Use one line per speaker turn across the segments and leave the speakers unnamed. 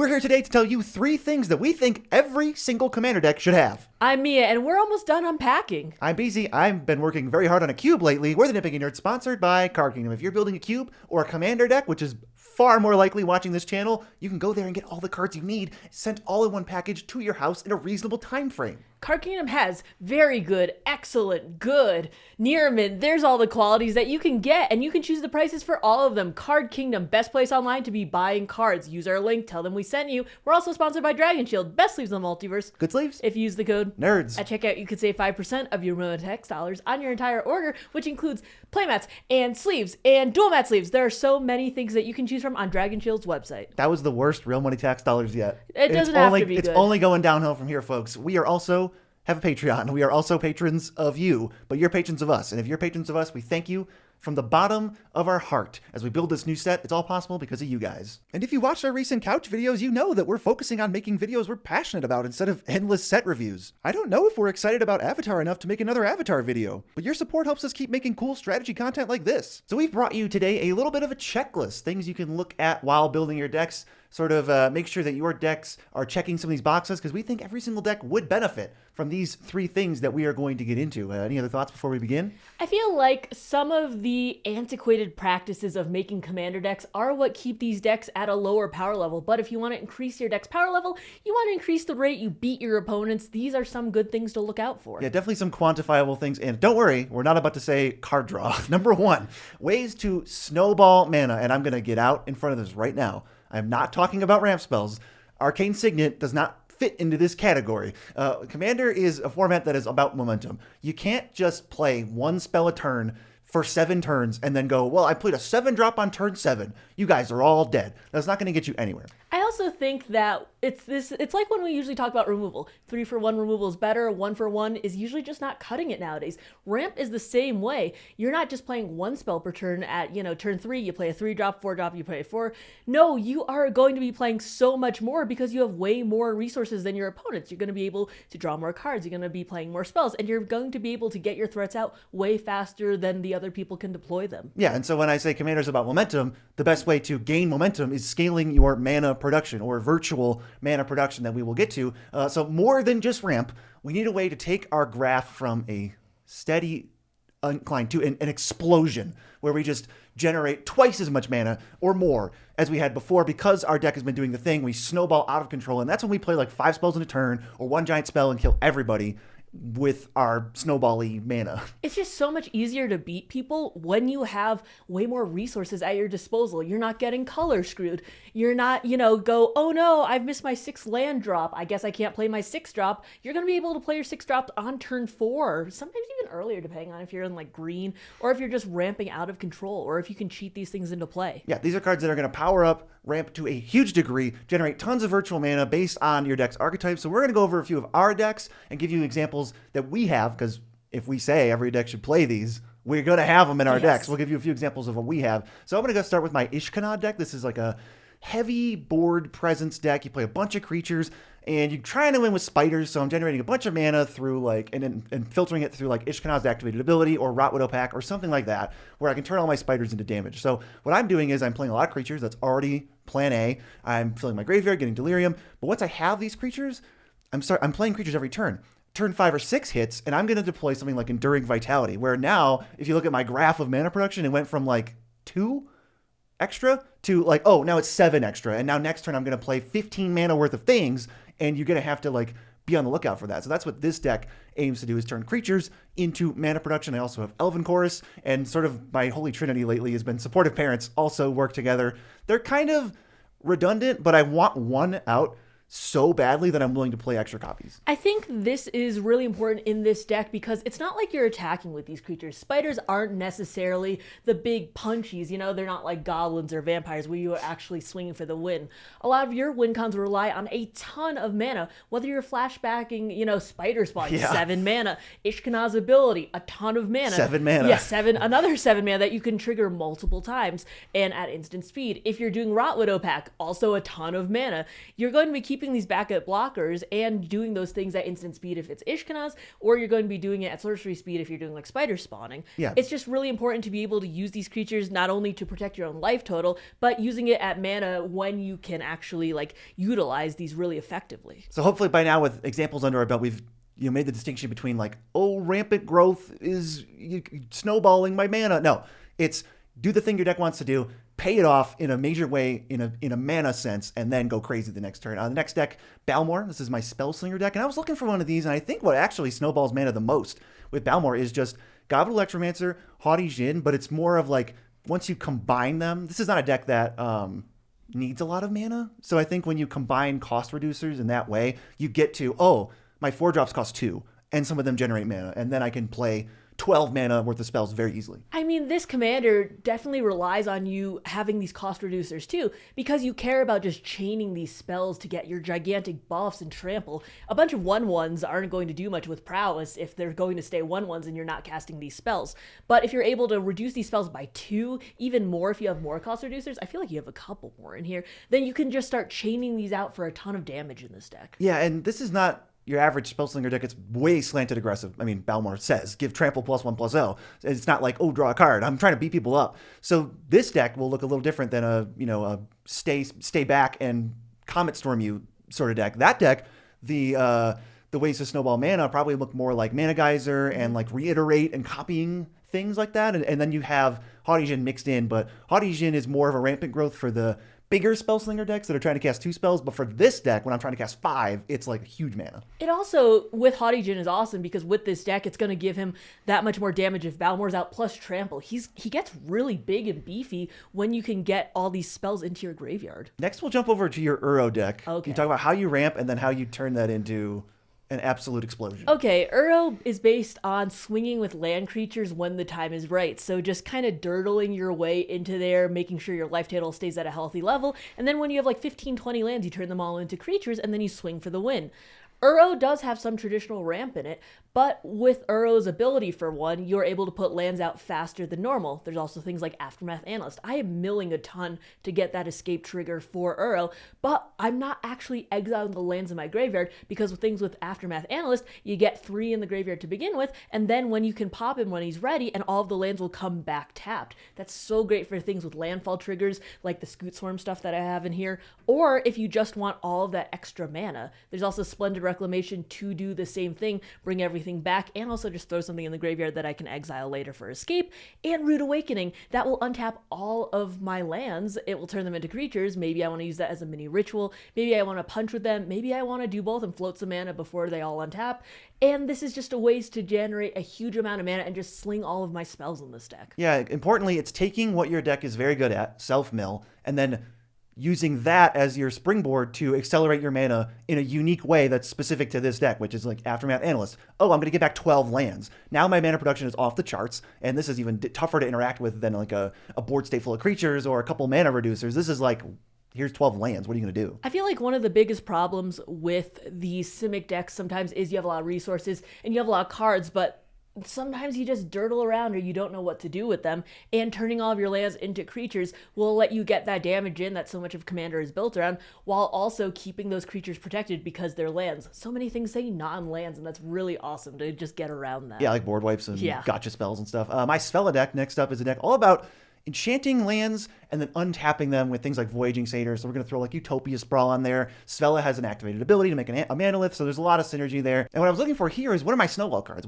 We're here today to tell you 3 things that we think every single commander deck should have.
I'm Mia, and we're almost done unpacking.
I'm BZ. I've been working very hard on a cube lately. We're the Nitpicking Nerds, sponsored by Card Kingdom. If you're building a cube or a commander deck, which is far more likely watching this channel, you can go there and get all the cards you need sent all in one package to your house in a reasonable time frame.
Card Kingdom has very good, excellent, good, near mint. There's all the qualities that you can get, and you can choose the prices for all of them. Card Kingdom, best place online to be buying cards. Use our link, tell them we sent you. We're also sponsored by Dragon Shield, best sleeves in the multiverse.
Good sleeves?
If you use the code
NERDS.
At checkout, you could save 5% of your Real Text dollars on your entire order, which includes playmats and sleeves and dual mat sleeves. There are so many things that you can choose from on Dragon Shield's website.
That was the worst real money tax dollars yet.
It doesn't have to be
It's
good.
only going downhill from here, folks. We are also have a Patreon. We are also patrons of you, but you're patrons of us. And if you're patrons of us, we thank you from the bottom of our heart. As we build this new set, it's all possible because of you guys. And if you watched our recent couch videos, you know that we're focusing on making videos we're passionate about instead of endless set reviews. I don't know if we're excited about Avatar enough to make another Avatar video, but your support helps us keep making cool strategy content like this. So we've brought you today a little bit of a checklist, things you can look at while building your decks, sort of make sure that your decks are checking some of these boxes, because we think every single deck would benefit from these 3 things that we are going to get into. Any other thoughts before we begin?
I feel like some of the antiquated practices of making commander decks are what keep these decks at a lower power level. But if you want to increase your deck's power level, you want to increase the rate you beat your opponents, these are some good things to look out for.
Yeah, definitely some quantifiable things. And don't worry, we're not about to say card draw. Number 1, ways to snowball mana. And I'm going to get out in front of this right now. I'm not talking about ramp spells. Arcane Signet does not fit into this category. Commander is a format that is about momentum. You can't just play one spell a turn for 7 turns and then go, well, I played a 7-drop on turn 7. You guys are all dead. That's not going to get you anywhere.
I also think that it's like when we usually talk about removal. 3-for-1 removal is better, 1-for-1 is usually just not cutting it nowadays. Ramp is the same way. You're not just playing 1 spell per turn at, turn 3, you play a 3-drop, 4-drop, you play a 4. No, you are going to be playing so much more because you have way more resources than your opponents. You're going to be able to draw more cards, you're going to be playing more spells, and you're going to be able to get your threats out way faster than the other people can deploy them.
Yeah, and so when I say Commander's about momentum, the best way to gain momentum is scaling your mana production, or virtual mana production that we will get to. So more than just ramp, we need a way to take our graph from a steady incline to an explosion, where we just generate twice as much mana or more as we had before, because our deck has been doing the thing. We snowball out of control, and that's when we play like 5 spells in a turn or 1 giant spell and kill everybody with our snowball-y mana.
It's just so much easier to beat people when you have way more resources at your disposal. You're not getting color screwed. You're not, go, oh no, I've missed my 6th land drop. I guess I can't play my 6th drop. You're going to be able to play your 6th drop on turn 4, sometimes even earlier, depending on if you're in like green, or if you're just ramping out of control, or if you can cheat these things into play.
Yeah, these are cards that are going to power up, ramp to a huge degree, generate tons of virtual mana based on your deck's archetypes. So we're going to go over a few of our decks and give you examples that we have, because if we say every deck should play these, we're going to have them in our decks. We'll give you a few examples of what we have. So I'm going to go start with my Ishkanah deck. This is like a heavy board presence deck. You play a bunch of creatures, and you're trying to win with spiders, so I'm generating a bunch of mana through and filtering it through like Ishkanah's activated ability or Rot Widow Pack or something like that, where I can turn all my spiders into damage. So what I'm doing is I'm playing a lot of creatures. That's already plan A. I'm filling my graveyard, getting delirium. But once I have these creatures, I'm playing creatures every turn. Turn 5 or 6 hits, and I'm going to deploy something like Enduring Vitality, where now, if you look at my graph of mana production, it went from like 2 extra to like, oh, now it's 7 extra. And now next turn, I'm going to play 15 mana worth of things, and you're going to have to like be on the lookout for that. So that's what this deck aims to do, is turn creatures into mana production. I also have Elven Chorus, and sort of my holy trinity lately has been Supportive Parents also work together. They're kind of redundant, but I want one out so badly that I'm willing to play extra copies.
I think this is really important in this deck because it's not like you're attacking with these creatures. Spiders aren't necessarily the big punchies, they're not like goblins or vampires where you are actually swinging for the win. A lot of your win cons rely on a ton of mana, whether you're flashbacking, Spider Spawn, 7 mana, Ishkanah's ability, a ton of mana.
7 mana.
Yeah, another 7 mana that you can trigger multiple times and at instant speed. If you're doing Rot Widow Pack, also a ton of mana. You're going to be keeping keeping these backup blockers and doing those things at instant speed if it's Ishkanaz, or you're going to be doing it at sorcery speed if you're doing like spider spawning.
Yeah.
It's just really important to be able to use these creatures not only to protect your own life total, but using it at mana when you can actually like utilize these really effectively.
So hopefully by now, with examples under our belt, we've made the distinction between like, oh, rampant growth is snowballing my mana. No, it's do the thing your deck wants to do, pay it off in a major way, in a mana sense, and then go crazy the next turn. On the next deck, Balmor. This is my Spellslinger deck, and I was looking for one of these, and I think what actually snowballs mana the most with Balmor is just Goblet Electromancer, Haughty Djinn, but it's more of like, once you combine them, this is not a deck that needs a lot of mana. So I think when you combine cost reducers in that way, you get to, oh, my 4-drops cost 2, and some of them generate mana, and then I can play 12 mana worth of spells very easily.
I mean, this commander definitely relies on you having these cost reducers too, because you care about just chaining these spells to get your gigantic buffs and trample. A bunch of 1/1s aren't going to do much with prowess if they're going to stay 1/1s and you're not casting these spells. But if you're able to reduce these spells by 2, even more if you have more cost reducers, I feel like you have a couple more in here, then you can just start chaining these out for a ton of damage in this deck.
Yeah, and this is not your average Spellslinger deck. It's way slanted aggressive. I mean, Balmor says, give trample +1/+0. It's not like, oh, draw a card. I'm trying to beat people up. So this deck will look a little different than a stay back and Comet Storm you sort of deck. That deck, the ways to snowball mana probably look more like Mana Geyser and like reiterate and copying things like that. And then you have Haughty Djinn mixed in, but Haughty Djinn is more of a rampant growth for the bigger Spellslinger decks that are trying to cast 2 spells, but for this deck, when I'm trying to cast 5, it's like huge mana.
It also, with Haughty Djinn, is awesome because with this deck, it's going to give him that much more damage if Balmor's out, plus trample. He gets really big and beefy when you can get all these spells into your graveyard.
Next, we'll jump over to your Uro deck.
Okay.
You talk about how you ramp and then how you turn that into an absolute explosion.
Okay, Uro is based on swinging with land creatures when the time is right. So just kind of dirtling your way into there, making sure your life total stays at a healthy level. And then when you have like 15, 20 lands, you turn them all into creatures and then you swing for the win. Uro does have some traditional ramp in it, but with Uro's ability for one, you're able to put lands out faster than normal. There's also things like Aftermath Analyst. I am milling a ton to get that escape trigger for Uro, but I'm not actually exiling the lands in my graveyard because with things with Aftermath Analyst, you get 3 in the graveyard to begin with, and then when you can pop him when he's ready, and all of the lands will come back tapped. That's so great for things with landfall triggers, like the Scoot Swarm stuff that I have in here, or if you just want all of that extra mana. There's also Splendid Reclamation to do the same thing, bring everything back, and also just throw something in the graveyard that I can exile later for escape. And Rude Awakening, that will untap all of my lands. It will turn them into creatures. Maybe I want to use that as a mini ritual. Maybe I want to punch with them. Maybe I want to do both and float some mana before they all untap. And this is just a ways to generate a huge amount of mana and just sling all of my spells in this deck.
Yeah, importantly, it's taking what your deck is very good at, self-mill, and then using that as your springboard to accelerate your mana in a unique way that's specific to this deck, which is like Aftermath Analyst. Oh, I'm going to get back 12 lands. Now my mana production is off the charts, and this is even tougher to interact with than like a board state full of creatures or a couple mana reducers. This is like, here's 12 lands. What are you going to do?
I feel like one of the biggest problems with the Simic decks sometimes is you have a lot of resources and you have a lot of cards, but sometimes you just dirtle around or you don't know what to do with them, and turning all of your lands into creatures will let you get that damage in that so much of Commander is built around, while also keeping those creatures protected because they're lands. So many things say non-lands, and that's really awesome to just get around that.
Yeah, like board wipes and gotcha spells and stuff. My Svella deck next up is a deck all about enchanting lands and then untapping them with things like Voyaging Satyr. So we're going to throw like Utopia Sprawl on there. Svella has an activated ability to make a Manalith, so there's a lot of synergy there. And what I was looking for here is, what are my snowball cards?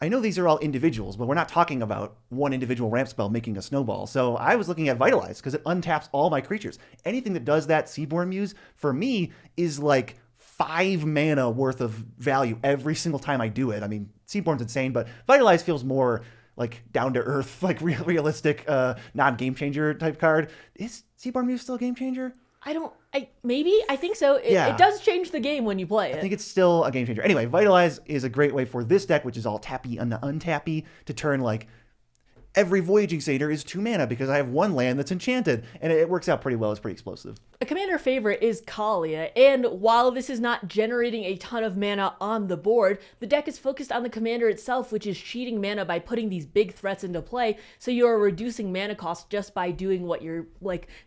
I know these are all individuals, but we're not talking about one individual ramp spell making a snowball. So I was looking at Vitalize because it untaps all my creatures. Anything that does that, Seaborn Muse, for me, is like 5 mana worth of value every single time I do it. I mean, Seaborn's insane, but Vitalize feels more like down to earth, like realistic, non-game changer type card. Is Seaborn Muse still a game changer?
I think so. It does change the game when you play it.
I think it's still a game changer. Anyway, Vitalize is a great way for this deck, which is all tappy and untappy, to turn like every Voyaging Satyr is 2 mana because I have 1 land that's enchanted. And it works out pretty well. It's pretty explosive.
A commander favorite is Kalia, and while this is not generating a ton of mana on the board, the deck is focused on the commander itself, which is cheating mana by putting these big threats into play, so you are reducing mana cost just by doing what your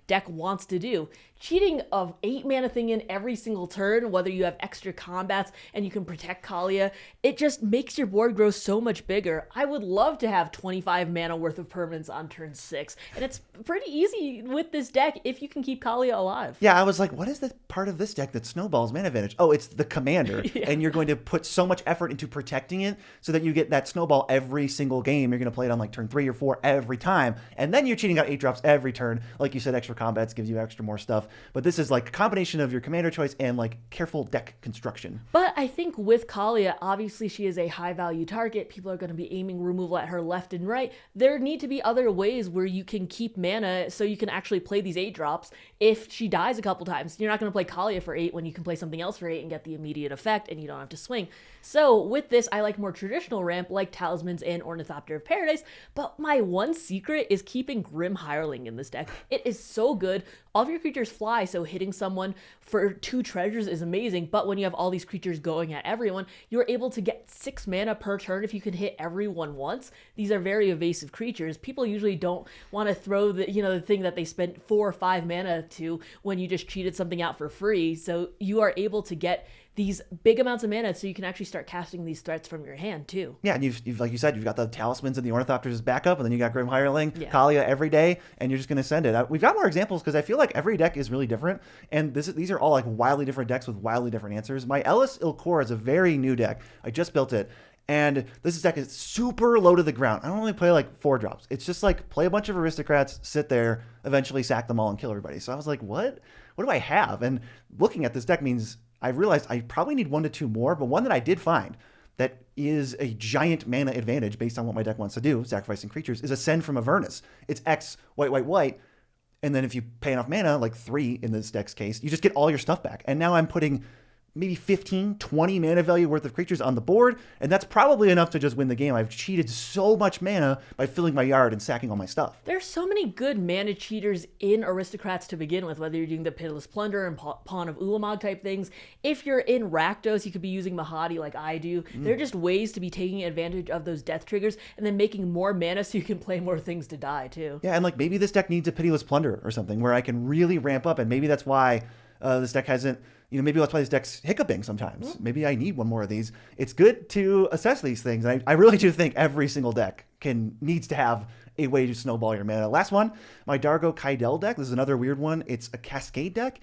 deck wants to do. Cheating of 8 mana thing in every single turn, whether you have extra combats and you can protect Kalia, it just makes your board grow so much bigger. I would love to have 25 mana worth of permanents on turn 6, and it's pretty easy with this deck if you can keep Kalia alive.
Yeah, I was like, what is the part of this deck that snowballs mana advantage? Oh, it's the commander.
Yeah.
And you're going to put so much effort into protecting it so that you get that snowball every single game. You're going to play it on like turn 3 or 4 every time. And then you're cheating out 8 drops every turn. Like you said, extra combats gives you extra more stuff. But this is like a combination of your commander choice and like careful deck construction.
But I think with Kalia, obviously she is a high value target. People are going to be aiming removal at her left and right. There need to be other ways where you can keep mana so you can actually play these 8 drops. If she dies a couple times, you're not going to play Kalia for 8 when you can play something else for 8 and get the immediate effect and you don't have to swing. So with this, I like more traditional ramp like Talismans and Ornithopter of Paradise, but my one secret is keeping Grim Hireling in this deck. It is so good. All of your creatures fly, so hitting someone for 2 treasures is amazing, but when you have all these creatures going at everyone, you're able to get 6 mana per turn if you can hit everyone once. These are very evasive creatures. People usually don't want to throw the thing that they spent 4 or 5 mana to when you just cheated something out for free, so you are able to get these big amounts of mana so you can actually start casting these threats from your hand too.
Yeah, and you've like you said, you've got the Talismans and the Ornithopters as backup, and then you got Grim Hireling,
Yeah.
Kalia every day, and you're just going to send it. We've got more examples because I feel like every deck is really different, and these are all like wildly different decks with wildly different answers. My Ellis Ilkor is a very new deck. I just built it, and this deck is super low to the ground. I don't only play like 4 drops. It's just like play a bunch of aristocrats, sit there, eventually sack them all and kill everybody. So I was like, what do I have? And looking at this deck means I realized I probably need 1 to 2 more, but one that I did find that is a giant mana advantage based on what my deck wants to do, sacrificing creatures, is Ascend from Avernus. It's X, white, white, white, and then if you pay enough mana, like 3 in this deck's case, you just get all your stuff back. And now I'm putting maybe 15, 20 mana value worth of creatures on the board, and that's probably enough to just win the game. I've cheated so much mana by filling my yard and sacking all my stuff.
There's so many good mana cheaters in Aristocrats to begin with, whether you're doing the Pitiless Plunder and Pawn of Ulamog type things. If you're in Rakdos, you could be using Mahadi like I do. There are just ways to be taking advantage of those death triggers and then making more mana so you can play more things to die too.
Yeah, and like maybe this deck needs a Pitiless Plunder or something where I can really ramp up, and maybe that's why this deck hasn't, maybe that's why this deck's hiccuping sometimes. Maybe I need 1 more of these. It's good to assess these things. And I really do think every single deck needs to have a way to snowball your mana. Last one, my Dargo Kaidel deck. This is another weird one. It's a Cascade deck,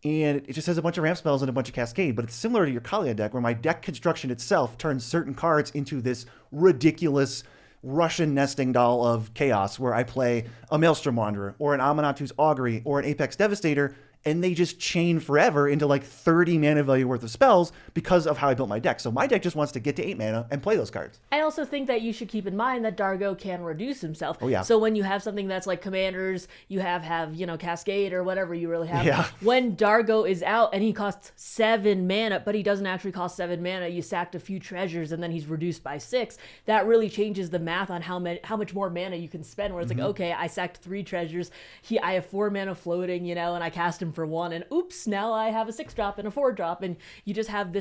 and it just has a bunch of ramp spells and a bunch of Cascade, but it's similar to your Kalia deck, where my deck construction itself turns certain cards into this ridiculous Russian nesting doll of chaos, where I play a Maelstrom Wanderer, or an Amanatu's Augury, or an Apex Devastator, and they just chain forever into like 30 mana value worth of spells because of how I built my deck. So my deck just wants to get to 8 mana and play those cards.
I also think that you should keep in mind that Dargo can reduce himself.
Oh, yeah.
So when you have something that's like Commanders, you have Cascade or whatever you really have.
Yeah.
When Dargo is out and he costs 7 mana, but he doesn't actually cost 7 mana, you sacked a few treasures and then he's reduced by 6. That really changes the math on how much more mana you can spend. Where it's like, okay, I sacked 3 treasures. I have 4 mana floating, and I cast him for 1, and oops, now I have a 6-drop and a 4-drop, and you just have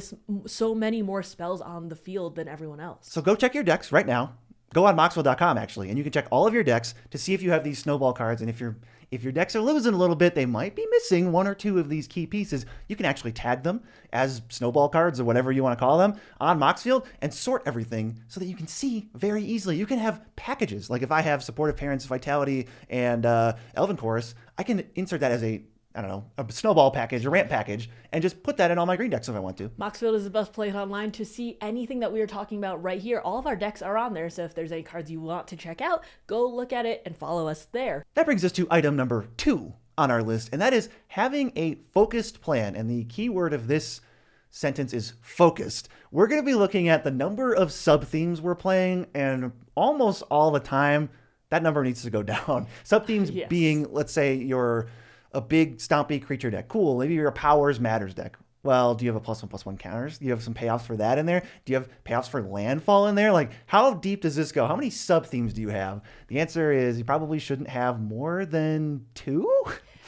so many more spells on the field than everyone else.
So go check your decks right now. Go on Moxville.com actually, and you can check all of your decks to see if you have these snowball cards. And if your decks are losing a little bit, they might be missing 1 or 2 of these key pieces. You can actually tag them as snowball cards or whatever you want to call them on Moxfield and sort everything so that you can see very easily. You can have packages. Like if I have Supportive Parents, Vitality, and Elven Chorus, I can insert that as a snowball package, a ramp package, and just put that in all my green decks if I want to.
Moxfield is the best place online to see anything that we are talking about right here. All of our decks are on there, so if there's any cards you want to check out, go look at it and follow us there.
That brings us to item number 2 on our list, and that is having a focused plan. And the key word of this sentence is focused. We're going to be looking at the number of sub-themes we're playing, and almost all the time, that number needs to go down. Sub-themes being, let's say, you're a big stompy creature deck. Cool. Maybe you're a Powers Matters deck. Well, do you have a +1/+1 counters? Do you have some payoffs for that in there? Do you have payoffs for landfall in there? Like, how deep does this go? How many sub themes do you have? The answer is you probably shouldn't have more than 2.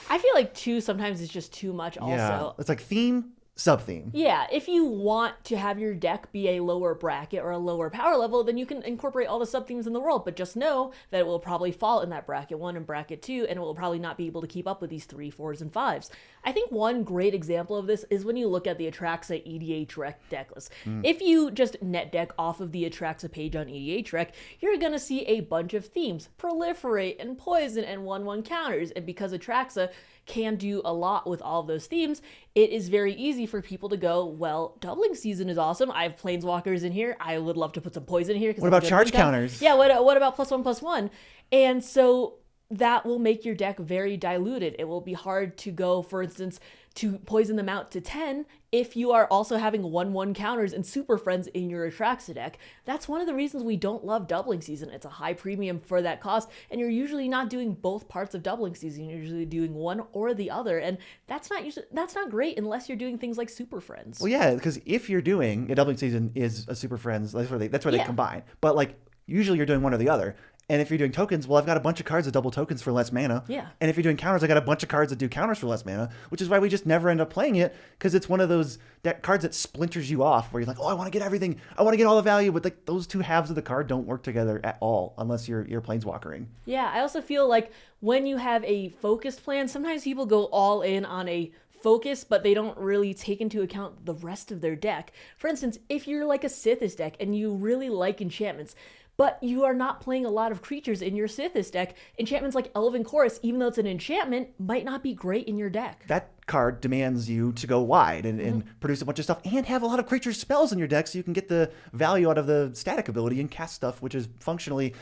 I feel like 2 sometimes is just too much also.
Yeah, it's like theme, sub theme.
Yeah, if you want to have your deck be a lower bracket or a lower power level, then you can incorporate all the sub-themes in the world, but just know that it will probably fall in that bracket 1 and bracket 2, and it will probably not be able to keep up with these 3, 4s, and 5s. I think one great example of this is when you look at the Atraxa EDH deck list. If you just net deck off of the Atraxa page on EDH Rec, you're going to see a bunch of themes, Proliferate and Poison and 1/1 counters, and because Atraxa can do a lot with all of those themes, it is very easy for people to go, well, doubling season is awesome. I have planeswalkers in here. I would love to put some poison here.
What about charge counters?
Yeah, what about +1/+1? And so that will make your deck very diluted. It will be hard to go, for instance, to poison them out to 10 if you are also having 1/1 counters and super friends in your Atraxa deck. That's one of the reasons we don't love doubling season. It's a high premium for that cost, and you're usually not doing both parts of doubling season. You're usually doing one or the other, and that's not great unless you're doing things like super friends.
Well, yeah, because if you're doing a doubling season is a super friends, that's where they combine. But like usually you're doing one or the other. And if you're doing tokens, well, I've got a bunch of cards that double tokens for less mana.
Yeah.
And if you're doing counters, I got a bunch of cards that do counters for less mana, which is why we just never end up playing it, because it's one of those cards that splinters you off, where you're like, oh, I want to get everything, I want to get all the value, but like those two halves of the card don't work together at all unless you're planeswalkering.
Yeah, I also feel like when you have a focused plan, sometimes people go all in on a focus, but they don't really take into account the rest of their deck. For instance, if you're like a Sithis deck and you really like enchantments, but you are not playing a lot of creatures in your Sithis deck, enchantments like Elven Chorus, even though it's an enchantment, might not be great in your deck.
That card demands you to go wide and produce a bunch of stuff and have a lot of creature spells in your deck so you can get the value out of the static ability and cast stuff, which is functionally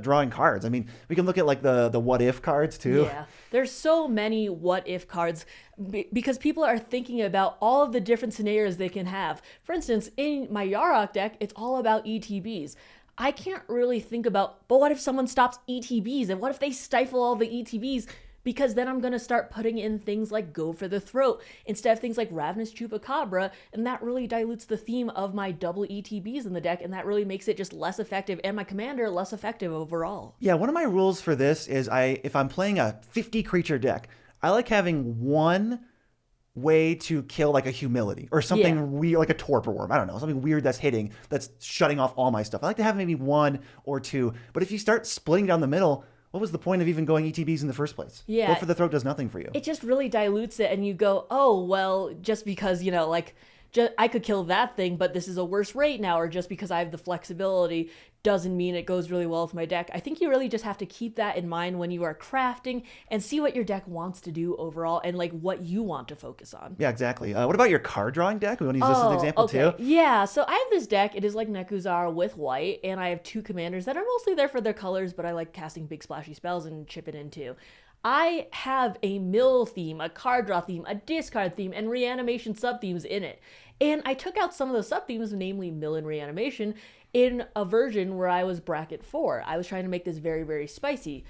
drawing cards. I mean, we can look at like the what if cards too.
Yeah, there's so many what if cards because people are thinking about all of the different scenarios they can have. For instance, in my Yarok deck, it's all about ETBs. I can't really think about, but what if someone stops ETBs? And what if they stifle all the ETBs? Because then I'm going to start putting in things like Go for the Throat instead of things like Ravenous Chupacabra, and that really dilutes the theme of my double ETBs in the deck, and that really makes it just less effective, and my commander less effective overall.
Yeah, one of my rules for this is if I'm playing a 50 creature deck, I like having one way to kill like a humility or something weird, like a torpor worm. I don't know, something weird that's hitting, that's shutting off all my stuff. I like to have maybe 1 or 2, but if you start splitting down the middle, what was the point of even going ETBs in the first place?
Yeah.
Go for the Throat does nothing for you.
It just really dilutes it, and you go, oh, well, just because, I could kill that thing, but this is a worse rate now, or just because I have the flexibility doesn't mean it goes really well with my deck. I think you really just have to keep that in mind when you are crafting and see what your deck wants to do overall and like what you want to focus on.
Yeah, exactly. What about your card drawing deck? We want to use this as an example too.
Yeah, so I have this deck. It is like Nekuzar with white, and I have 2 commanders that are mostly there for their colors, but I like casting big splashy spells and chipping in too. I have a mill theme, a card draw theme, a discard theme, and reanimation sub-themes in it. And I took out some of the sub-themes, namely mill and reanimation, in a version where I was bracket 4. I was trying to make this very, very spicy.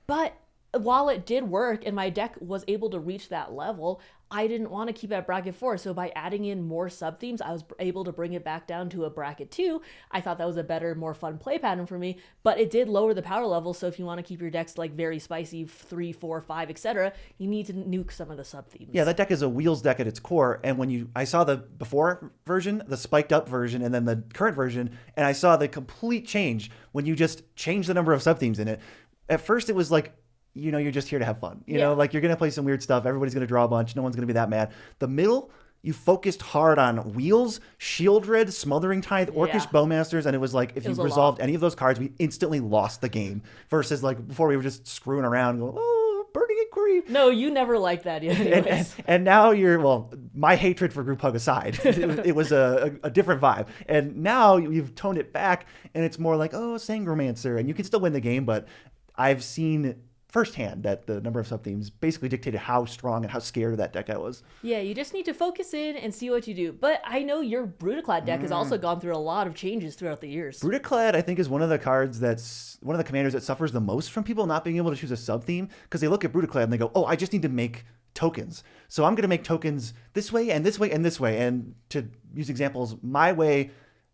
But while it did work and my deck was able to reach that level, I didn't want to keep it at bracket 4. So by adding in more sub-themes, I was able to bring it back down to a bracket 2. I thought that was a better, more fun play pattern for me, but it did lower the power level. So if you want to keep your decks like very spicy, 3, 4, 5, etc., you need to nuke some of the sub-themes.
Yeah, that deck is a wheels deck at its core. And when I saw the before version, the spiked up version, and then the current version, and I saw the complete change when you just change the number of sub-themes in it. At first it was like, you're just here to have fun. You know, like you're going to play some weird stuff. Everybody's going to draw a bunch. No one's going to be that mad. The middle, you focused hard on Wheels, Shieldred, Smothering Tithe, Orcish Bowmasters, and it was like, if you resolved any of those cards, we instantly lost the game. Versus like before we were just screwing around going, oh, Burning Inquiry.
No, you never liked that anyways.
And now my hatred for Group Hug aside, it was a different vibe. And now you've toned it back, and it's more like, oh, Sangromancer. And you can still win the game, but I've seen firsthand that the number of sub-themes basically dictated how strong and how scared of that deck I was.
Yeah, you just need to focus in and see what you do. But I know your Brutaclad deck has also gone through a lot of changes throughout the years.
Brutaclad, I think, is one of the commanders that suffers the most from people not being able to choose a sub-theme, because they look at Brutaclad and they go, oh, I just need to make tokens. So I'm going to make tokens this way and this way and this way. And to use examples, my way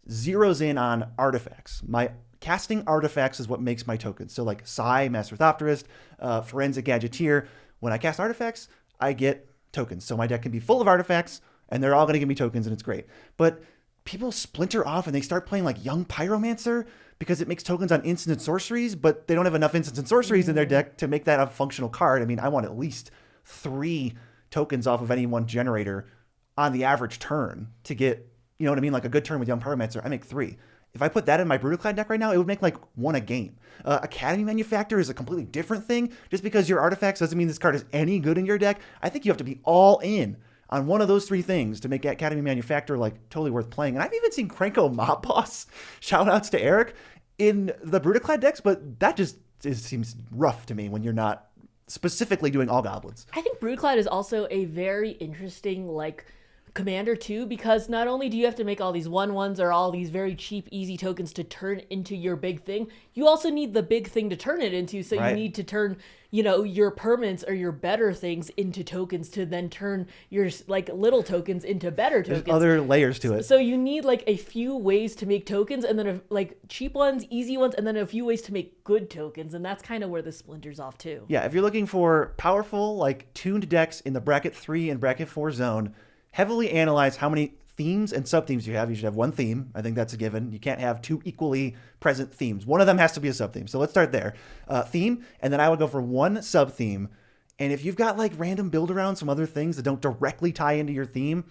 zeroes in on artifacts. My casting artifacts is what makes my tokens. So like Psy, Master Orthopterist, Forensic Gadgeteer. When I cast artifacts, I get tokens. So my deck can be full of artifacts, and they're all going to give me tokens, and it's great. But people splinter off, and they start playing like Young Pyromancer because it makes tokens on instant and sorceries, but they don't have enough instants and sorceries in their deck to make that a functional card. I mean, I want at least 3 tokens off of any one generator on the average turn to get, you know what I mean? Like a good turn with Young Pyromancer, I make 3. If I put that in my Brutaclad deck right now, it would make like 1 a game. Academy Manufactor is a completely different thing. Just because your artifacts doesn't mean this card is any good in your deck. I think you have to be all in on one of those 3 things to make Academy Manufactor like totally worth playing. And I've even seen Krenko Mob Boss, shout outs to Eric, in the Brutaclad decks, but that just seems rough to me when you're not specifically doing all goblins.
I think Brutaclad is also a very interesting, like, commander too, because not only do you have to make all these 1/1s or all these very cheap easy tokens to turn into your big thing, you also need the big thing to turn it into. So
Right.
you need to turn, you know, your permanents or your better things into tokens to then turn your like little tokens into better
There's
tokens.
other layers to it.
So you need like a few ways to make tokens, and then like cheap ones, easy ones, and then a few ways to make good tokens, and that's kind of where this splinters off too.
Yeah, if you're looking for powerful, like tuned decks in the bracket 3 and bracket 4 zone, heavily analyze how many themes and sub-themes you have. You should have 1 theme. I think that's a given. You can't have 2 equally present themes. One of them has to be a sub-theme. So let's start there. Theme, and then I would go for 1 sub-theme. And if you've got like random build around some other things that don't directly tie into your theme,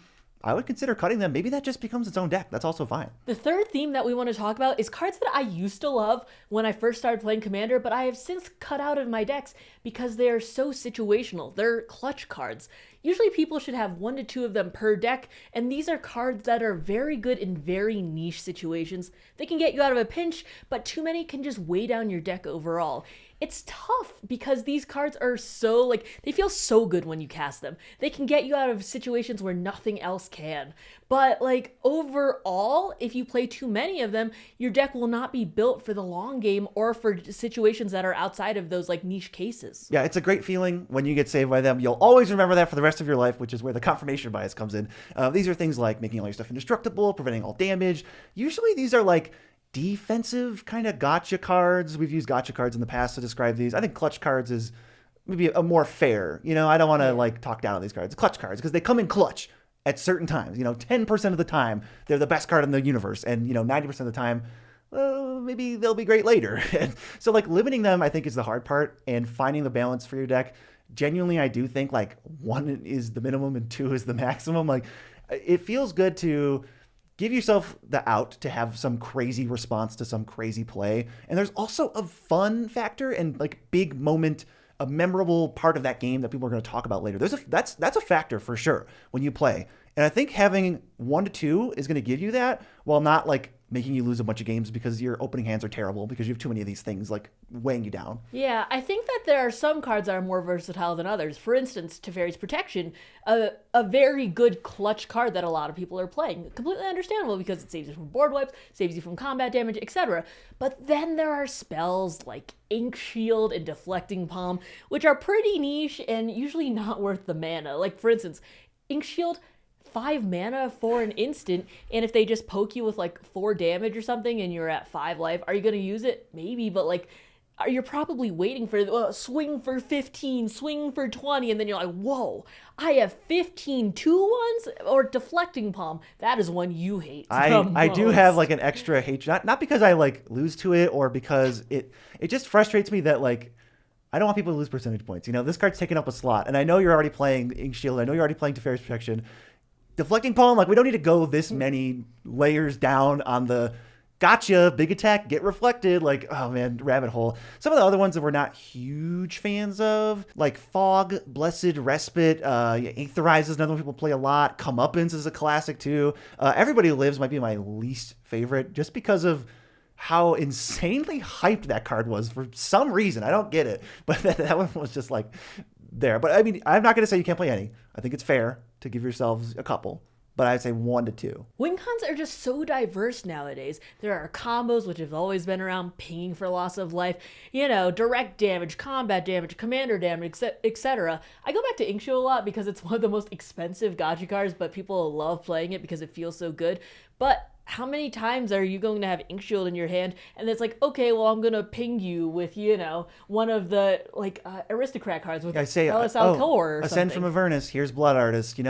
I would consider cutting them. Maybe that just becomes its own deck. That's also fine.
The third theme that we want to talk about is cards that I used to love when I first started playing Commander, but I have since cut out of my decks because they are so situational. They're clutch cards. Usually people should have 1 to 2 of them per deck, and these are cards that are very good in very niche situations. They can get you out of a pinch, but too many can just weigh down your deck overall. It's tough because these cards are so, like, they feel so good when you cast them. They can get you out of situations where nothing else can. But, like, overall, if you play too many of them, your deck will not be built for the long game or for situations that are outside of those, like, niche cases.
Yeah, it's a great feeling when you get saved by them. You'll always remember that for the rest of your life, which is where the confirmation bias comes in. These are things like making all your stuff indestructible, preventing all damage. Usually these are like defensive kind of gotcha cards. We've used gotcha cards in the past to describe these. I think clutch cards is maybe a more fair, you know, I don't want to like talk down on these cards. Clutch cards, because they come in clutch at certain times. You know, 10% of the time, they're the best card in the universe. And, you know, 90% of the time, maybe they'll be great later. So like limiting them, I think, is the hard part, and finding the balance for your deck. Genuinely, I do think like 1 is the minimum and 2 is the maximum. Like it feels good to give yourself the out to have some crazy response to some crazy play. And there's also a fun factor and like big moment, a memorable part of that game that people are going to talk about later. That's a factor for sure when you play. And I think having 1 to 2 is going to give you that, while not like making you lose a bunch of games because your opening hands are terrible because you have too many of these things like weighing you down.
Yeah, I think that there are some cards that are more versatile than others. For instance, Teferi's Protection, a very good clutch card that a lot of people are playing. Completely understandable because it saves you from board wipes, saves you from combat damage, etc. But then there are spells like Ink Shield and Deflecting Palm, which are pretty niche and usually not worth the mana. Like, for instance, Ink Shield, 5 mana for an instant, and if they just poke you with like 4 damage or something and you're at 5 life, are you going to use it? Maybe, but like you're probably waiting for swing for 15, swing for 20, and then you're like, whoa, I have 15 2/1s? Or Deflecting Palm, that is one you hate.
I do have like an extra hate, not because I like lose to it or because it just frustrates me that like I don't want people to lose percentage points. You know, this card's taking up a slot, and I know you're already playing Ink Shield, I know you're already playing Teferi's Protection. Deflecting Palm, like we don't need to go this many layers down on the gotcha, big attack, get reflected, like, oh man, rabbit hole. Some of the other ones that we're not huge fans of, like Fog, Blessed Respite, Aetherize is another one people play a lot. Comeuppance is a classic too. Everybody Who Lives might be my least favorite, just because of how insanely hyped that card was for some reason. I don't get it, but that one was just like there. But I mean, I'm not going to say you can't play any. I think it's fair to give yourselves a couple, but I'd say 1 to 2.
Win cons are just so diverse nowadays. There are combos, which have always been around, pinging for loss of life, direct damage, combat damage, commander damage, etc. I go back to Ink Shield a lot because it's one of the most expensive gacha cards, but people love playing it because it feels so good. But how many times are you going to have Ink Shield in your hand and it's like, okay, well, I'm going to ping you with, one of the, aristocrat cards with
I say,
LSL Core or
Ascend
something.
from Avernus, here's Blood Artist,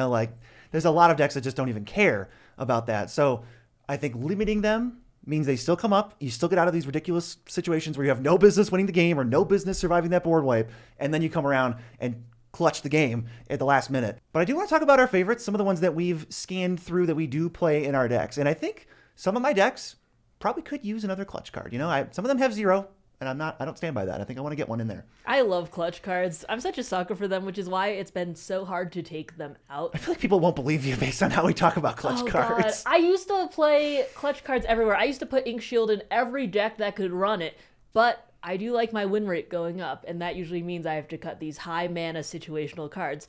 there's a lot of decks that just don't even care about that. So I think limiting them means they still come up. You still get out of these ridiculous situations where you have no business winning the game or no business surviving that board wipe. And then you come around and clutch the game at the last minute. But I do want to talk about our favorites, some of the ones that we've scanned through that we do play in our decks. And I think some of my decks probably could use another clutch card. Some of them have 0. And I don't stand by that. I think I want to get one in there.
I love clutch cards. I'm such a sucker for them, which is why it's been so hard to take them out.
I feel like people won't believe you based on how we talk about clutch cards.
God. I used to play clutch cards everywhere. I used to put Ink Shield in every deck that could run it, but I do like my win rate going up, and that usually means I have to cut these high mana situational cards.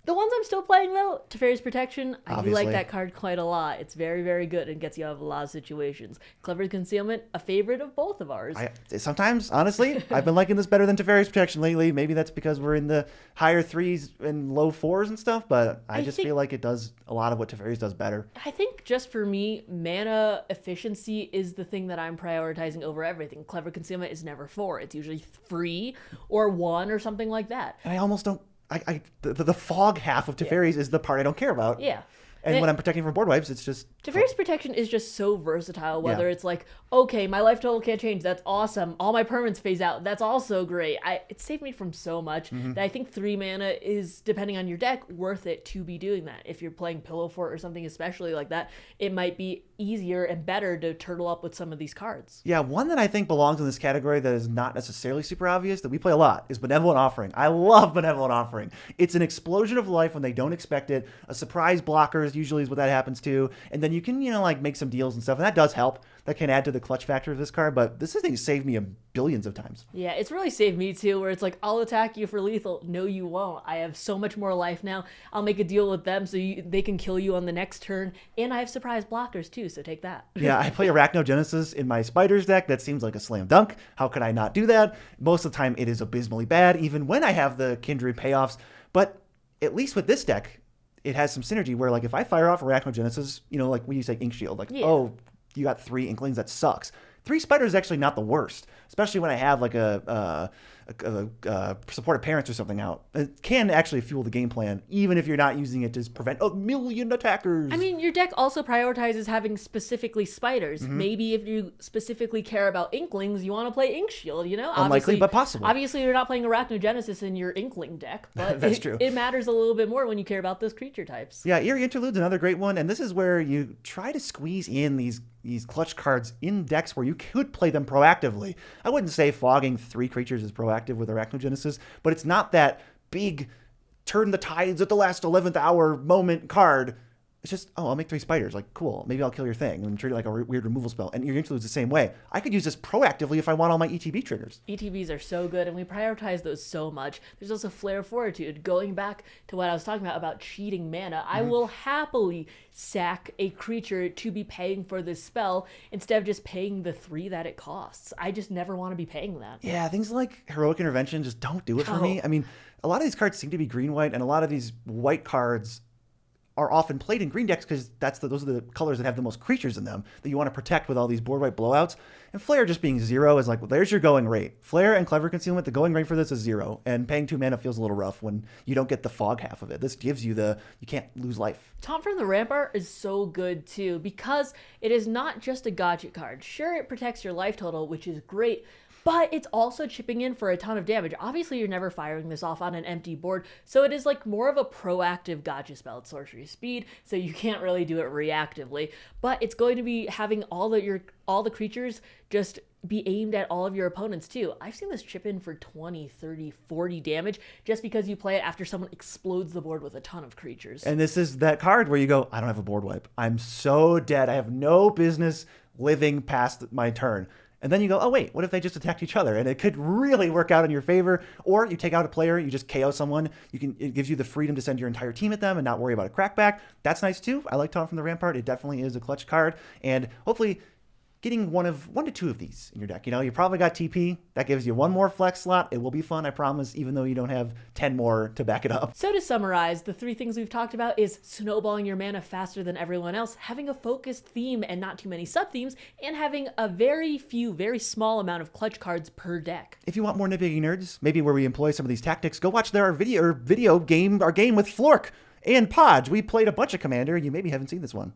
The ones I'm still playing, though, Teferi's Protection, I do like that card quite a lot. It's very, very good and gets you out of a lot of situations. Clever Concealment, a favorite of both of ours.
Sometimes, honestly, I've been liking this better than Teferi's Protection lately. Maybe that's because we're in the higher 3s and low 4s and stuff, but I just feel like it does a lot of what Teferi's does better.
I think just for me, mana efficiency is the thing that I'm prioritizing over everything. Clever Concealment is never 4. It's usually 3 or 1 or something like that.
And I almost don't... The fog half of Teferi's is the part I don't care about.
Yeah.
And when I'm protecting from board wipes, it's just...
Teferi's Protection is just so versatile, whether it's like, okay, my life total can't change, that's awesome. All my permanents phase out, that's also great. It saved me from so much that I think 3 mana is, depending on your deck, worth it to be doing that. If you're playing Pillow Fort or something especially like that, it might be easier and better to turtle up with some of these cards.
Yeah, one that I think belongs in this category that is not necessarily super obvious, that we play a lot, is Benevolent Offering. I love Benevolent Offering. It's an explosion of life when they don't expect it. A surprise blocker is usually what that happens to. And then you can, make some deals and stuff. And that does help. That can add to the clutch factor of this card. But this thing saved me billions of times.
Yeah, it's really saved me too, where it's like, I'll attack you for lethal. No, you won't. I have so much more life now. I'll make a deal with them so they can kill you on the next turn. And I have surprise blockers too, so take that.
Yeah, I play Arachnogenesis in my Spiders deck. That seems like a slam dunk. How could I not do that? Most of the time, it is abysmally bad, even when I have the Kindred payoffs. But at least with this deck, it has some synergy where, if I fire off Arachnogenesis, when you say Ink Shield, oh, you got 3 Inklings, that sucks. 3 Spiders is actually not the worst, especially when I have a supportive parents or something out. It can actually fuel the game plan, even if you're not using it to prevent a million attackers.
I mean, your deck also prioritizes having specifically spiders. Maybe if you specifically care about Inklings, you want to play Ink Shield,
Unlikely, but possible.
Obviously, you're not playing Arachnogenesis in your Inkling deck, but
That's true.
It matters a little bit more when you care about those creature types.
Yeah, Eerie Interlude's another great one, and this is where you try to squeeze in these clutch cards in decks where you could play them proactively. I wouldn't say flogging 3 creatures is proactive with Arachnogenesis, but it's not that big turn the tides at the last 11th hour moment card. It's just, I'll make 3 spiders. Cool. Maybe I'll kill your thing and treat it like a weird removal spell. And your Interlude's the same way. I could use this proactively if I want all my ETB triggers.
ETBs are so good, and we prioritize those so much. There's also Flare of Fortitude. Going back to what I was talking about cheating mana, I will happily sack a creature to be paying for this spell instead of just paying the 3 that it costs. I just never want to be paying that.
Yeah, things like Heroic Intervention just don't do it for me. I mean, a lot of these cards seem to be green-white, and a lot of these white cards are often played in green decks because those are the colors that have the most creatures in them that you want to protect with all these board wipe blowouts. And Flare just being 0 is there's your going rate. Flare and Clever Concealment, the going rate for this is 0. And paying 2 mana feels a little rough when you don't get the fog half of it. This gives you you can't lose life.
Taunt from the Rampart is so good too because it is not just a gadget card. Sure, it protects your life total, which is great, but it's also chipping in for a ton of damage. Obviously, you're never firing this off on an empty board, so it is more of a proactive gotcha spell at sorcery speed, so you can't really do it reactively. But it's going to be having all the creatures just be aimed at all of your opponents too. I've seen this chip in for 20, 30, 40 damage just because you play it after someone explodes the board with a ton of creatures.
And this is that card where you go, I don't have a board wipe. I'm so dead. I have no business living past my turn. And then you go, oh wait, what if they just attacked each other? And it could really work out in your favor. Or you take out a player, you just KO someone. It gives you the freedom to send your entire team at them and not worry about a crackback. That's nice too. I like Taunt from the Rampart. It definitely is a clutch card. And hopefully getting one to two of these in your deck. You probably got TP. That gives you one more flex slot. It will be fun, I promise, even though you don't have 10 more to back it up.
So to summarize, the three things we've talked about is snowballing your mana faster than everyone else, having a focused theme and not too many sub-themes, and having a very small amount of clutch cards per deck.
If you want more Nitpicking nerds, maybe where we employ some of these tactics, go watch our game with Flork and Podge. We played a bunch of Commander, and you maybe haven't seen this one.